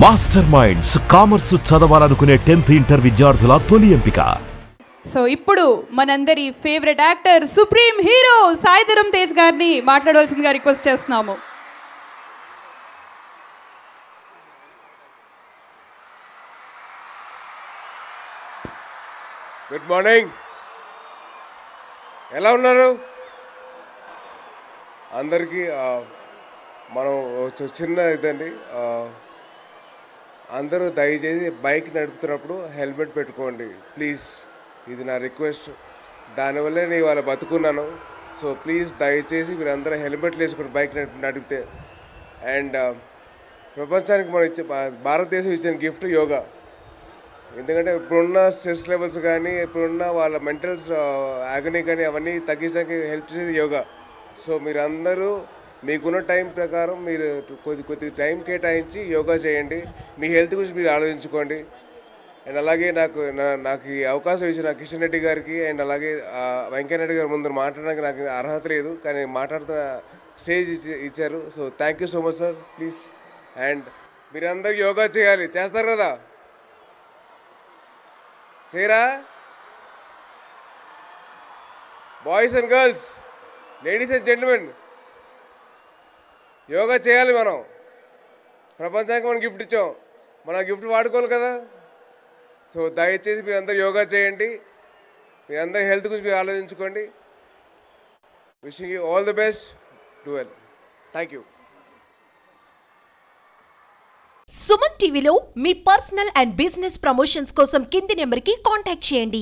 Master minds commerce చదవాలనుకునే 10th inter విద్యార్థుల తొలి ఎంపిక. సో ఇప్పుడు మనందరి favourite actor supreme hero Sai Dharam Tej గారిని మాట్లాడవలసిందిగా రిక్వెస్ట్ చేస్తున్నాము. Good morning. ఎలా ఉన్నారు అందరికీ? మనం చిన్న ఇదండి, అందరూ దయచేసి బైక్ నడుపుతున్నప్పుడు హెల్మెట్ పెట్టుకోండి ప్లీజ్. ఇది నా రిక్వెస్ట్. దానివల్లే నేను ఇవాళ బతుకున్నాను. సో ప్లీజ్ దయచేసి మీరు అందరూ హెల్మెట్లు వేసుకొని బైక్ నడిపితే. అండ్ ప్రపంచానికి మనం భారతదేశం ఇచ్చిన గిఫ్ట్ యోగా. ఎందుకంటే ఇప్పుడున్న స్ట్రెస్ లెవెల్స్ కానీ ఇప్పుడున్న వాళ్ళ మెంటల్ ఆగనీ కానీ అవన్నీ తగ్గించడానికి హెల్ప్ చేసేది యోగా. సో మీరందరూ మీకున్న టైం ప్రకారం మీరు కొద్ది టైం కేటాయించి యోగా చేయండి. మీ హెల్త్ గురించి మీరు ఆలోచించుకోండి. అండ్ అలాగే నాకు ఈ అవకాశం ఇచ్చిన కిషన్ రెడ్డి గారికి అండ్ అలాగే వెంకయ్యనాయుడు గారి ముందు మాట్లాడడానికి నాకు అర్హత లేదు, కానీ మాట్లాడుతున్న స్టేజ్ ఇచ్చారు. So thank you so much sir. Please. And మీరందరూ యోగా చేయాలి. చేస్తారు కదా? చేయరా? Boys and girls, ladies and gentlemen, yoga చేయాలి. మనం ప్రపంచానికి మనం గిఫ్ట్ ఇచ్చాం, మన గిఫ్ట్ వాడుకోవాలి కదా. సో దయచేసి మీరందరూ యోగా చేయండి. మీరందరూ హెల్త్ గురించి మీరు ఆలోచించుకోండి. Wishing you all the best. Do well. Thank you. Suman టీవీలో మీ పర్సనల్ అండ్ బిజినెస్ ప్రమోషన్స్ కోసం కింది నెంబర్కి కాంటాక్ట్ చేయండి.